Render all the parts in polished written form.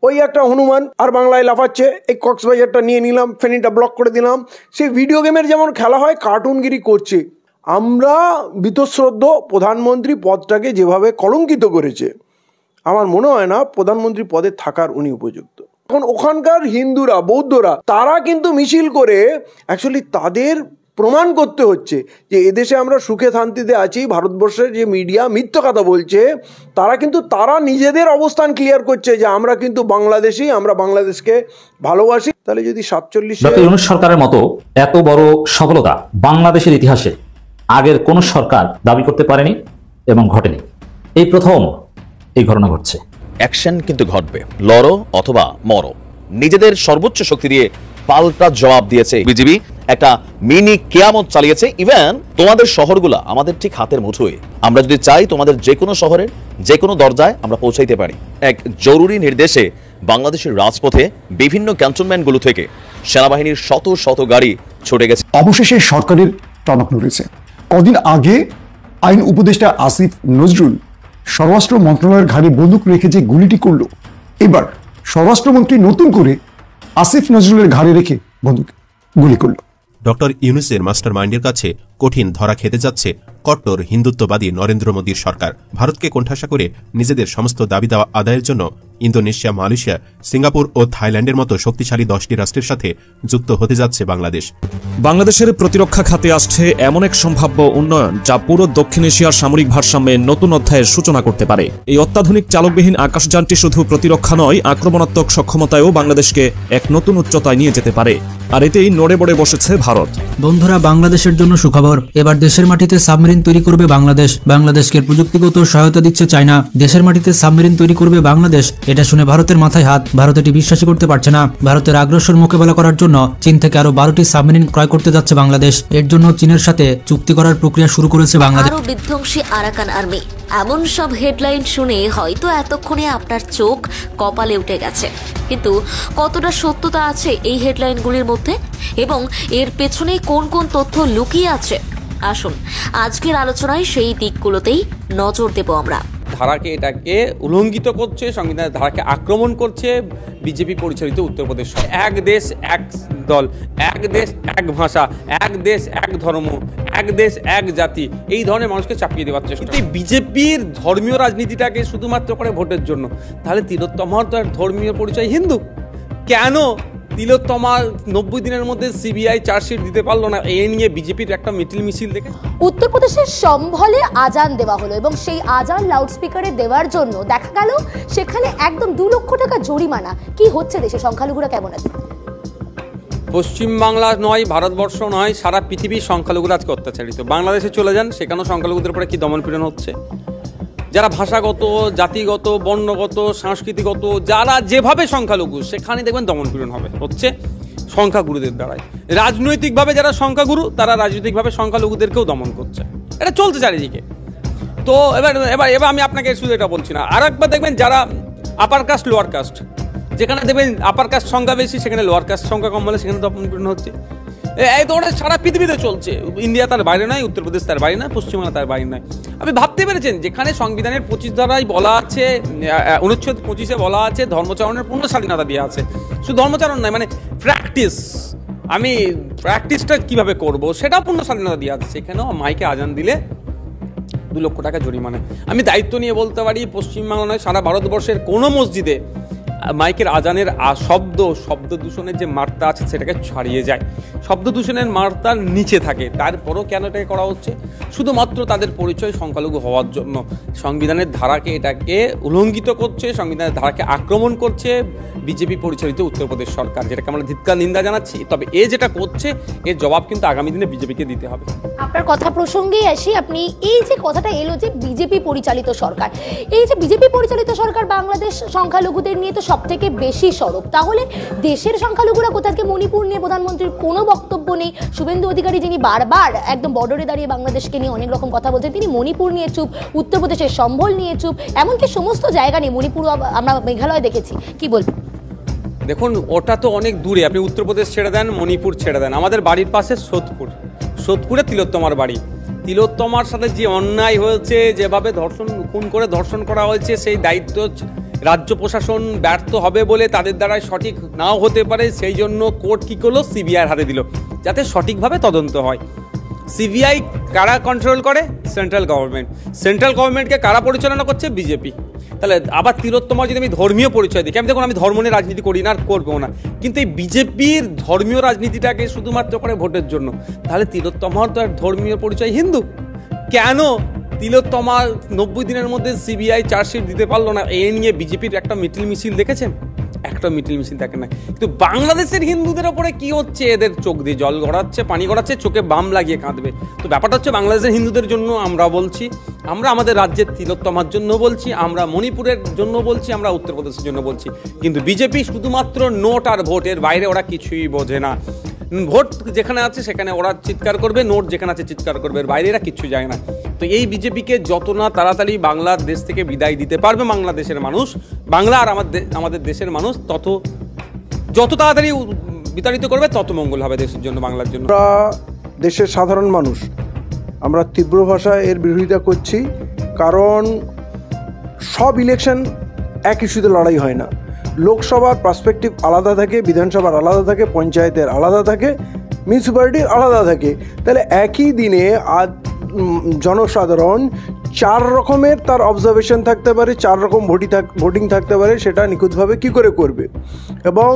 ওই একটা হনুমান আর বাংলায় লাফাচ্ছে, এই কক্সবাজারটা নিয়ে নিলাম, ফেনীটা ব্লক করে দিলাম। সে ভিডিও গেমের যেমন খেলা হয় কার্টুনগিরি করছে। আমরা বীতশ্রদ্ধ প্রধানমন্ত্রী পদটাকে যেভাবে কলঙ্কিত করেছে, আমার মনে হয় না প্রধানমন্ত্রী পদে থাকার উনি উপযুক্ত। এখন ওখানকার হিন্দুরা, বৌদ্ধরা, তারা কিন্তু মিছিল করে অ্যাকচুয়ালি তাদের প্রমাণ করতে হচ্ছে যে এদেশে আমরা সুখে শান্তিতে আছি। ভারতবর্ষের যে মিডিয়া মিথ্যা কথা বলছে, তারা নিজেদের অবস্থান ক্লিয়ার করছে যে আমরা কিন্তু বাংলাদেশি, আমরা বাংলাদেশকে ভালোবাসি। তাহলে যদি 47 সরকারের মতো এত বড় সফলতা বাংলাদেশের ইতিহাসে আগের কোন সরকার দাবি করতে পারেনি এবং ঘটেনি, এই প্রথম এই ঘটনা ঘটছে। অ্যাকশন কিন্তু ঘটবে, লড়ো অথবা মরো। নিজেদের সর্বোচ্চ শক্তি দিয়ে পাল্টা জবাব দিয়েছে বিজেপি, একটা মিনি কিয়ামত চালিয়েছে। ইভেন তোমাদের শহরগুলা আমাদের ঠিক হাতের মুঠোয়। আমরা যদি চাই তোমাদের যে কোনো শহরের যে কোনো দরজায় আমরা পৌঁছাইতে পারি। এক জরুরি নির্দেশে বাংলাদেশের রাজপথে বিভিন্ন ক্যান্টনমেন্টগুলো থেকে সেনাবাহিনীর শত শত গাড়ি ছুটে গেছে। অবশেষে সরকারের টনক নড়েছে। কদিন আগে আইন উপদেষ্টা আসিফ নজরুল স্বরাষ্ট্র মন্ত্রণালয়ের ঘাড়ে বন্দুক রেখে যে গুলিটি করল, এবার স্বরাষ্ট্রমন্ত্রী নতুন করে আসিফ নজরুলের ঘাড়ে রেখে বন্দুক গুলি করল। ডক্টর ইউনূসের মাস্টার মাইন্ডের কাছে কঠিন ধরা খেতে যাচ্ছে কট্টর হিন্দুত্ববাদী নরেন্দ্র মোদীর সরকার। ভারতকে কোণঠাসা করে নিজেদের সমস্ত দাবি দাওয়া আদায়ের জন্য ইন্দোনেশিয়া, মালয়েশিয়া, সিঙ্গাপুর ও থাইল্যান্ডের মতো শক্তিশালী 10টি রাষ্ট্রের সাথে যুক্ত হতে যাচ্ছে বাংলাদেশ। বাংলাদেশের প্রতিরক্ষা খাতে আসছে এমন এক সম্ভাব্য উন্নয়ন যা পুরো দক্ষিণ এশিয়ার সামরিক ভারসাম্যে নতুন অধ্যায়ের সূচনা করতে পারে। এই অত্যাধুনিক চালকবিহীন আকাশযানটি শুধু প্রতিরক্ষা নয়, আক্রমণাত্মক সক্ষমতায়ও বাংলাদেশকে এক নতুন উচ্চতায় নিয়ে যেতে পারে। আর এতেই নড়ে বড়ে বসেছে ভারত। বন্ধুরা, বাংলাদেশের জন্য সুখবর। এবার দেশের মাটিতে সাবমেরিন তৈরি করবে বাংলাদেশ। বাংলাদেশকে প্রযুক্তিগত সহায়তা দিচ্ছে চায়না। দেশের মাটিতে সাবমেরিন তৈরি করবে বাংলাদেশ। এটা শুনে ভারতের মাথায় হাত। ভারত এটি বিশ্বাসই করতে পারছে না। ভারতের আগ্রাসন মোকাবেলা করার জন্য চীন থেকে আরো 12টি সাবমেরিন ক্রয় করতে যাচ্ছে বাংলাদেশ। এর জন্য চীনের সাথে চুক্তি করার প্রক্রিয়া শুরু করেছে বাংলাদেশ। আরো বিধ্বংসী আরাকান আর্মি, এমন সব হেডলাইন শুনে হয়তো এতক্ষণে আপনার চোখ কপালে উঠে গেছে। কিন্তু কতটা সত্যতা আছে এই হেডলাইনগুলির মধ্যে এবং এর পেছনে কোন কোন তথ্য লুকিয়ে আছে, আসুন আজকের আলোচনায় সেই দিকগুলোতেই নজর দেব আমরা। ধারাকে এটাকে উল্লঙ্ঘিত করছে, সংবিধানের ধারাকে আক্রমণ করছে বিজেপি পরিচালিত উত্তরপ্রদেশ। এক দেশ এক দল, এক দেশ এক ভাষা, এক দেশ এক ধর্ম, এক দেশ এক জাতি, এই ধরনের মানুষকে চাপিয়ে দেওয়ার চেষ্টা। বিজেপির ধর্মীয় রাজনীতিটাকে শুধুমাত্র করে ভোটের জন্য। তাহলে তিলোত্তমার তো ধর্মীয় পরিচয় হিন্দু, কেন তিলোত্তমা 90 দিনের মধ্যে সিবিআই চার্জশিট দিতে পারলো না? এ নিয়ে বিজেপির একটা মিছিল দেখে উত্তরপ্রদেশের সম্ভলে আজান দেওয়া হলো এবং সেই আজান লাউডস্পিকারে দেওয়ার জন্য দেখা গেল সেখানে একদম 2 লক্ষ টাকা জরিমানা। কি হচ্ছে দেশে? সংখ্যালঘুরা কেমন আছে? পশ্চিমবাংলা নয়, ভারতবর্ষ নয়, সারা পৃথিবীর সংখ্যালঘুরা আজকে অত্যাচারিত। বাংলাদেশে চলে যান, সেখানেও সংখ্যালঘুদের উপরে কি দমনপীড়ন হচ্ছে। যারা ভাষাগত, জাতিগত, বর্ণগত, সাংস্কৃতিগত, যারা যেভাবে সংখ্যালঘু, সেখানে দেখবেন দমনপীড়ন হচ্ছে সংখ্যাগুরুদের দ্বারাই। রাজনৈতিকভাবে যারা সংখ্যাগুরু, তারা রাজনৈতিকভাবে সংখ্যালঘুদেরকেও দমন করছে। এটা চলছে চারিদিকে। তো এবার আমি আপনাকে শুধু এটা বলছি না, আর একবার দেখবেন যারা আপার কাস্ট লোয়ার কাস্ট, যেখানে দেখবেন আপার কাস্ট সংখ্যা বেশি, সেখানে লোয়ার কাস্ট সংখ্যা কম হলে সেখানে দমনপীড়ন হচ্ছে। এই ধরনের সারা পৃথিবীতে চলছে। ইন্ডিয়া তার বাইরে নয়, উত্তরপ্রদেশ তার বাইরে নয়, পশ্চিমবাংলা তার বাইরে নয়। আপনি ভাবতে পেরেছেন যেখানে সংবিধানের 25 ধারায় বলা আছে, অনুচ্ছেদ 25-এ বলা আছে ধর্মচারণের পূর্ণ স্বাধীনতা দেওয়া আছে। শুধু ধর্মচারণ নয়, মানে আমি প্র্যাকটিসটা কিভাবে করব সেটাও পূর্ণ স্বাধীনতা দেওয়া আছে। সেখানেও মাইকে আজান দিলে 2 লক্ষ টাকা জরিমানা। আমি দায়িত্ব নিয়ে বলতে পারি, পশ্চিমবাংলা নয়, সারা ভারতবর্ষের কোনো মসজিদে মাইকের আজানের শব্দ দূষণের যে মাত্রা আছে সেটাকে ছাড়িয়ে যায়, শব্দ দূষণের মাত্রার নিচে থাকে। তারপরও কেন এটাকে করা হচ্ছে? শুধুমাত্র তাদের পরিচয় সংখ্যালঘু হওয়ার জন্য। সংবিধানের ধারাকে এটাকে উল্লঙ্ঘিত করছে, সংবিধানের ধারাকে আক্রমণ করছে বিজেপি পরিচালিত উত্তরপ্রদেশ সরকার, যেটাকে আমরা ধিক্কার নিন্দা জানাচ্ছি। তবে যেটা করছে এর জবাব কিন্তু আগামী দিনে বিজেপিকে দিতে হবে। আপনার কথা প্রসঙ্গেই আসি, আপনি এই যে কথাটা এলো যে বিজেপি পরিচালিত সরকার, এই যে বিজেপি পরিচালিত সরকার বাংলাদেশ সংখ্যালঘুদের নিয়ে তো সবথেকে বেশি সরব, তাহলে দেশের সংখ্যালঘুরা কোথায়? মণিপুর নিয়ে প্রধানমন্ত্রীর কোনো বক্তব্য নেই। শুভেন্দু অধিকারী, যিনি বারবার একদম বর্ডারে দাঁড়িয়ে বাংলাদেশকে নিয়ে অনেক রকম কথা বলছেন, তিনি মণিপুর নিয়ে চুপ, উত্তরপ্রদেশের সম্বল নিয়ে চুপ, এমনকি সমস্ত জায়গা নিয়ে, মণিপুর আমরা মেঘালয় দেখেছি। কি বলবেন? দেখুন, ওটা তো অনেক দূরে। আপনি উত্তরপ্রদেশ ছেড়ে দেন, মণিপুর ছেড়ে দেন, আমাদের বাড়ির পাশে সোদপুরে তিলোত্তমার বাড়ি। তিলোত্তমার সাথে যে অন্যায় হয়েছে, যেভাবে খুন করে ধর্ষণ করা হয়েছে, সেই দায়িত্ব রাজ্য প্রশাসন ব্যর্থ হবে বলে তাদের দ্বারা সঠিক নাও হতে পারে, সেই জন্য কোর্ট কী করলো, সিবিআইয়ের হাতে দিল যাতে সঠিকভাবে তদন্ত হয়। সিবিআই কারা কন্ট্রোল করে? Central government. সেন্ট্রাল গভর্নমেন্টকে কারা পরিচালনা করছে? বিজেপি। তাহলে আবার তিলোত্তমার যদি আমি ধর্মীয় পরিচয় দিই, আমি দেখুন আমি ধর্ম নিয়ে রাজনীতি করি না আর করবো না, কিন্তু এই বিজেপির ধর্মীয় রাজনীতিটাকে শুধুমাত্র করে ভোটের জন্য, তাহলে তিলোত্তমার তো আর ধর্মীয় পরিচয় হিন্দু। কেন তিলোত্তমা 90 দিনের মধ্যে সিবিআই চার্জশিট দিতে পারলো না? এ নিয়ে বিজেপির একটা মিছিল মিছিল দেখেছেন? একটা মিছিল মিছিল দেখেন না। কিন্তু বাংলাদেশের হিন্দুদের ওপরে কি হচ্ছে, এদের চোখ দিয়ে জল গড়াচ্ছে, পানি গড়াচ্ছে, চোখে বাম লাগিয়ে কাঁদবে। তো ব্যাপারটা হচ্ছে বাংলাদেশের হিন্দুদের জন্য আমরা বলছি, আমরা আমাদের রাজ্যের তিলোত্তমার জন্য বলছি, আমরা মণিপুরের জন্য বলছি, আমরা উত্তরপ্রদেশের জন্য বলছি, কিন্তু বিজেপি শুধুমাত্র নোট আর ভোটের বাইরে ওরা কিছুই বোঝে না। ভোট যেখানে আছে সেখানে ওরা চিৎকার করবে, নোট যেখানে আছে চিৎকার করবে, এর বাইরে এরা কিচ্ছু যায় না। তো এই বিজেপিকে যত না তাড়াতাড়ি বাংলাদেশ থেকে বিদায় দিতে পারবে বাংলাদেশের মানুষ, বাংলা আর আমাদের দেশের মানুষ, যত তাড়াতাড়ি বিতাড়িত করবে তত মঙ্গল হবে দেশের জন্য, বাংলার জন্য। আমরা দেশের সাধারণ মানুষ আমরা তীব্র ভাষায় এর বিরোধিতা করছি, কারণ সব ইলেকশন এক ইস্যুতে লড়াই হয় না। লোকসভার পার্সপেক্টিভ আলাদা থাকে, বিধানসভার আলাদা থাকে, পঞ্চায়েতের আলাদা থাকে, মিউনিসিপ্যালিটির আলাদা থাকে। তাহলে একই দিনে জনসাধারণ 4 রকমের তার অবজারভেশন থাকতে পারে, 4 রকম ভোটিং থাকতে পারে, সেটা নিখুঁতভাবে কী করে করবে। এবং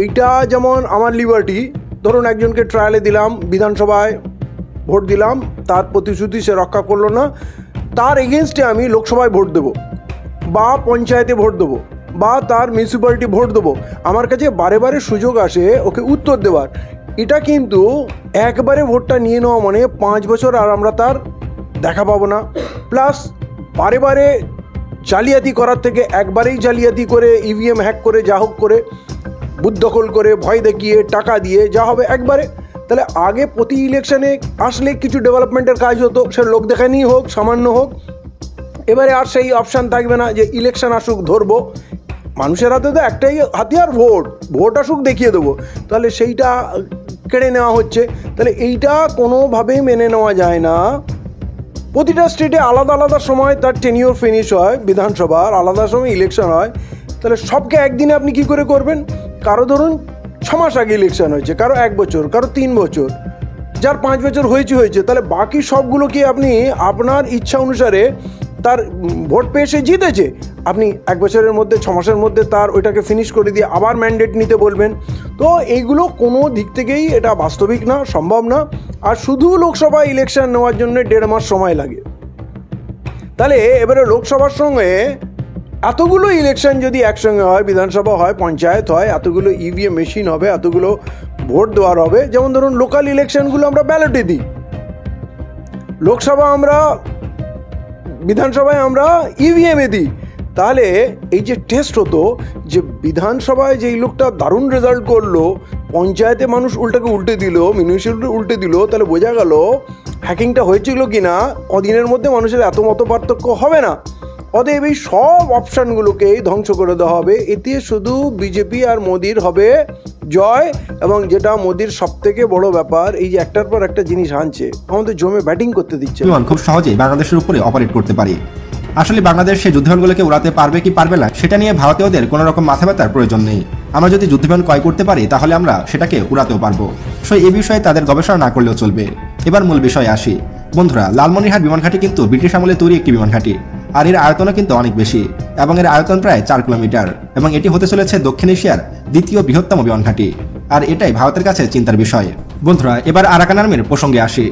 এইটা যেমন আমার লিবার্টি, ধরুন একজনকে ট্রায়ালে দিলাম, বিধানসভায় ভোট দিলাম, তার প্রতিশ্রুতি সে রক্ষা করলো না, তার এগেনস্টে আমি লোকসভায় ভোট দেবো বা পঞ্চায়েতে ভোট দেবো বা তার মিউনিসিপ্যালিটি ভোট দেবো, আমার কাছে বারে বারে সুযোগ আসে ওকে উত্তর দেওয়ার। এটা কিন্তু একবারে ভোটটা নিয়ে নেওয়া মানে 5 বছর আর আমরা তার দেখা পাবো না। প্লাস বারে বারে জালিয়াতি করার থেকে একবারেই জালিয়াতি করে, ইভিএম হ্যাক করে, যা হোক করে, বুথ দখল করে, ভয় দেখিয়ে, টাকা দিয়ে যা হবে একবারে। তাহলে আগে প্রতি ইলেকশনে আসলে কিছু ডেভেলপমেন্টের কাজ হতো, সে লোক দেখানিই হোক, সামান্য হোক। এবারে আর সেই অপশান থাকবে না যে ইলেকশন আসুক ধরবো, মানুষের হাতে তো একটাই হাতিয়ার, ভোট আসুক দেখিয়ে দেবো। তাহলে সেইটা কেড়ে নেওয়া হচ্ছে। তাহলে এইটা কোনোভাবেই মেনে নেওয়া যায় না। প্রতিটা স্টেটে আলাদা আলাদা সময় তার টেনিওর ফিনিশ হয়, বিধানসভার আলাদা সময় ইলেকশন হয়। তাহলে সবকে একদিনে আপনি কি করে করবেন? কারো ধরুন 6 মাস আগে ইলেকশন হয়েছে, কারো 1 বছর, কারো 3 বছর, যার 5 বছর হয়েছে। তাহলে বাকি সবগুলোকে আপনি আপনার ইচ্ছা অনুসারে তার ভোট পেয়ে সে জিতেছে, আপনি 1 বছরের মধ্যে, 6 মাসের মধ্যে তার ওইটাকে ফিনিশ করে দিয়ে আবার ম্যান্ডেট নিতে বলবেন। তো এইগুলো কোনো দিক থেকেই এটা বাস্তবিক না, সম্ভব না। আর শুধু লোকসভা ইলেকশন নেওয়ার জন্য 1.5 মাস সময় লাগে। তাহলে এবারে লোকসভার সঙ্গে এতগুলো ইলেকশন যদি একসঙ্গে হয়, বিধানসভা হয়, পঞ্চায়েত হয়, এতগুলো ইভিএম মেশিন হবে, এতগুলো ভোট দেওয়ার হবে। যেমন ধরুন লোকাল ইলেকশনগুলো আমরা ব্যালটে দিই, লোকসভা আমরা, বিধানসভায় আমরা ইভিএমে দিই। তাহলে এই যে টেস্ট হতো যে বিধানসভায় যেই লোকটা দারুণ রেজাল্ট করলো, পঞ্চায়েতে মানুষ উল্টে দিল, মিউনিসিপ্যালিটি উল্টে দিল, তাহলে বোঝা গেল হ্যাকিংটা হয়েছিল কি না, কদিনের মধ্যে মানুষের এত মত পার্থক্য হবে না। অতএব এই সব অপশানগুলোকেই ধ্বংস করে দেওয়া হবে। এতে শুধু বিজেপি আর মোদির হবে জয়। এবং যেটা মোদির সব থেকে বড় ব্যাপার, এই যে একটার পর একটা জিনিস আনছে, আমাদের জমে ব্যাটিং করতে দিচ্ছে। খুব সহজেই বাংলাদেশের উপরে অপারেট করতে পারে। আসলে বাংলাদেশ সেই যুদ্ধবিমানগুলোকে উড়াতে পারবে কি পারবে না সেটা নিয়ে ভারতীয়দের কোনো রকম মাথা ব্যথার প্রয়োজন নেই। আমরা যদি যুদ্ধবিমান ক্রয় করতে পারি তাহলে আমরা সেটাকে উড়াতেও পারবো। সো এই বিষয়ে তাদের গবেষণা না করলেও চলবে। এবার মূল বিষয়ে আসি। বন্ধুরা, লালমনিরহাট বিমান ঘাঁটি কিন্তু ব্রিটিশ আমলে তৈরি একটি বিমান ঘাঁটি, আর এর আয়তনও কিন্তু অনেক বেশি, এবং এর আয়তন প্রায় 4 কিলোমিটার, এবং এটি হতে চলেছে দক্ষিণ এশিয়ার 2য় বৃহত্তম বিমান ঘাঁটি। আর এটাই ভারতের কাছে চিন্তার বিষয়। বন্ধুরা, এবার আরাকান আর্মির প্রসঙ্গে আসি।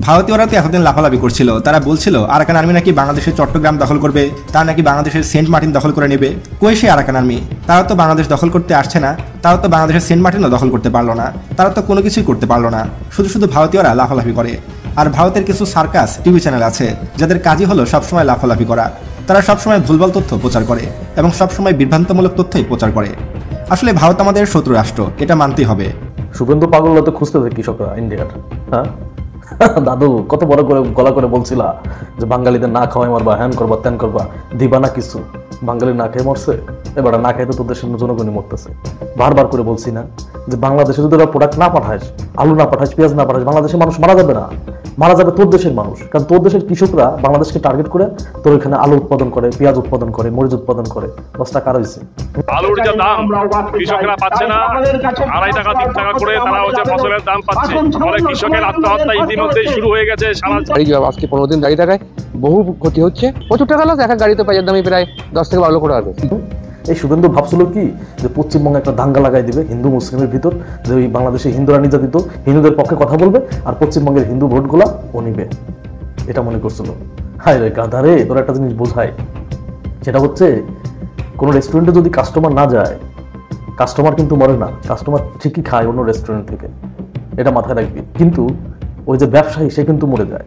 ভারতীয়রা তো এতদিন লাফালাফি করছিল, তারা বলছিল আরাকান আর্মি নাকি বাংলাদেশের চট্টগ্রাম দখল করবে, তারা নাকি বাংলাদেশের সেন্ট মার্টিন দখল করে নেবে। কই সেই আরাকান আর্মি? তারা তো বাংলাদেশ দখল করতে আসছে না, তারা তো বাংলাদেশের সেন্ট মার্টিনও দখল করতে পারলো না, তারা তো কোনো কিছুই করতে পারলো না। শুধু ভারতীয়রা লাফালাফি করে। আর ভারতের কিছু সার্কাস টিভি চ্যানেল আছে যাদের কাজই হলো সবসময় লাফালাফি করা। তারা সবসময় ভুলভাল তথ্য প্রচার করে এবং সবসময় বিভ্রান্তমূলক তথ্যই প্রচার করে। আসলে ভারত আমাদের শত্রু রাষ্ট্র, এটা মানতেই হবে। শুভেন্দু পাগল তো খুঁজতে থাকে কৃষকরা ইন্ডিয়ার। হ্যাঁ দাদু, কত বড় করে গলা করে বলছিলা যে বাঙালিদের না খাওয়াই মারবা, হ্যান করবা, ত্যান করবা, দিবা না কিছু। বাঙালি না খেয়ে মরছে, এবার না খেয়ে তো তোর দেশের জনগণই মরতেছে। বারবার করে বলছি না যে বাংলাদেশে যদি ওরা প্রোডাক্ট না পাঠাস, আলু না পাঠাস, পেঁয়াজ না পাঠাস, বাংলাদেশের মানুষ মারা যাবে না, মারা যাবে তোর দেশের মানুষ। কারণ তোর দেশের কৃষকরা বাংলাদেশকে টার্গেট করে তোর এখানে আলু উৎপাদন করে, পেঁয়াজ উৎপাদন করে, মরিচ উৎপাদন করে। দশটা কার হয়েছে? আলুর যে দাম কৃষকরা পাচ্ছে না, 2.5 টাকা 3 টাকা করে তারা হচ্ছে ফসলের দাম পাচ্ছে, ফলে কৃষকের আত্মহত্যা ইতিমধ্যেই শুরু হয়ে গেছে। আজকে 15 দিন গাড়ি থাকায় বহু ক্ষতি হচ্ছে, প্রচুর টাকা লস। এক গাড়িতে পেঁয়াজের দামই প্রায় 10 থেকে 12 লক্ষ টাকা। এই শুভেন্দু ভাবছিল কি যে পশ্চিমবঙ্গে একটা দাঙ্গা লাগাই দিবে হিন্দু মুসলিমের ভিতর, যে ওই বাংলাদেশে হিন্দুরা নির্যাতিত, হিন্দুদের পক্ষে কথা বলবে আর পশ্চিমবঙ্গের হিন্দু ভোটগুলা ও নিবে, এটা মনে করছিল। হায় রে গাধারে, তোর একটা জিনিস বোঝায়, সেটা হচ্ছে কোনো রেস্টুরেন্টে যদি কাস্টমার না যায়, কাস্টমার কিন্তু মরে না, কাস্টমার ঠিকই খায় অন্য রেস্টুরেন্ট থেকে, এটা মাথায় রাখবি। কিন্তু ওই যে ব্যবসায়ী সে কিন্তু মরে যায়।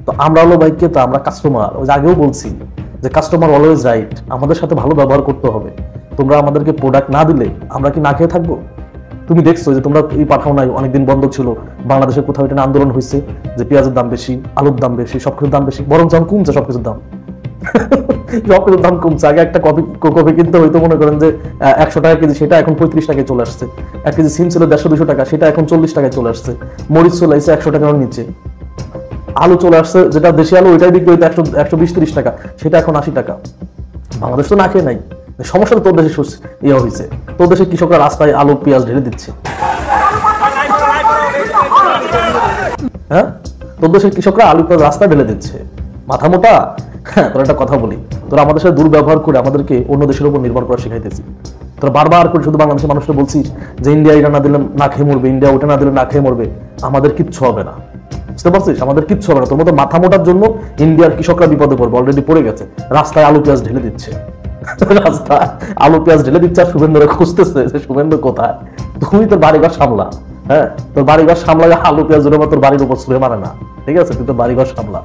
তো আমরা হলো বাইককে, তো আমরা কাস্টমার, ওই যে আগেও বলছি যে কাস্টমার অলওয়েজ রাইট, আমাদের সাথে ভালো ব্যবহার করতে হবে। তোমরা আমাদেরকে প্রোডাক্ট না দিলে আমরা কি না খেয়ে থাকবো? তুমি দেখছো যে তোমরা এই পাঠাও নাই, অনেকদিন বন্ধ ছিল, বাংলাদেশের কোথাও এটা আন্দোলন হয়েছে যে পেঁয়াজের দাম বেশি, আলুর দাম বেশি, সবকিছুর দাম বেশি, বরং যখন কমছে সবকিছুর দাম সবকিছুর দাম কমছে। আগে একটা কফি কিনতে হয়তো মনে করেন যে 100 টাকা কেজি, সেটা এখন 35 টাকায় চলে আসছে। 1 কেজি সিম ছিল 150-200 টাকা, সেটা এখন 40 টাকায় চলে আসছে। মরিচ চলে আসছে 100 টাকার নিচে। আলু চলে আসছে, যেটা দেশি আলু ওইটাই বিক্রি হইতে 120-130 টাকা, সেটা এখন 80 টাকা। বাংলাদেশ তো না খেয়ে নাই, সমস্যাটা তোর দেশে ইয়ে হয়েছে। তোর দেশের কৃষকরা রাস্তায় আলু পেঁয়াজ ঢেলে দিচ্ছে, হ্যাঁ, তোর দেশের কৃষকরা আলু পেঁয়াজ রাস্তায় ঢেলে দিচ্ছে। মাথা মোটা। হ্যাঁ, তোর একটা কথা বলি, তোরা আমাদের সাথে দুর্ব্যবহার করে আমাদেরকে অন্য দেশের উপর নির্ভর করা শিখাইতেছি। তোরা বারবার করে শুধু বাংলাদেশের মানুষকে বলছিস যে ইন্ডিয়া এটা না দিলে না খেয়ে মরবে, ইন্ডিয়া ওটা না দিলে না খেয়ে মরবে। আমাদের কিচ্ছু হবে না, বুঝতে পারছিস? আমাদের কিচ্ছু হবে না। তোর মতো মাথা মোটার জন্য ইন্ডিয়ার কৃষকরা বিপদে পড়বে, অলরেডি পড়ে গেছে। রাস্তায় আলু পেঁয়াজ ঢেলে দিচ্ছে, রাস্তায় আলু পেঁয়াজ ঢেলে দিচ্ছে, আর শুভেন্দুরা খুঁজতেছে যে শুভেন্দু কোথায়। তুমি তোর বাড়িঘর সামলা, হ্যাঁ, তোর বাড়িঘর সামলা, আলু পেঁয়াজ তোর বাড়ির উপর ছুঁড়ে মারে না, ঠিক আছে? তুই তোর বাড়িঘর সামলা।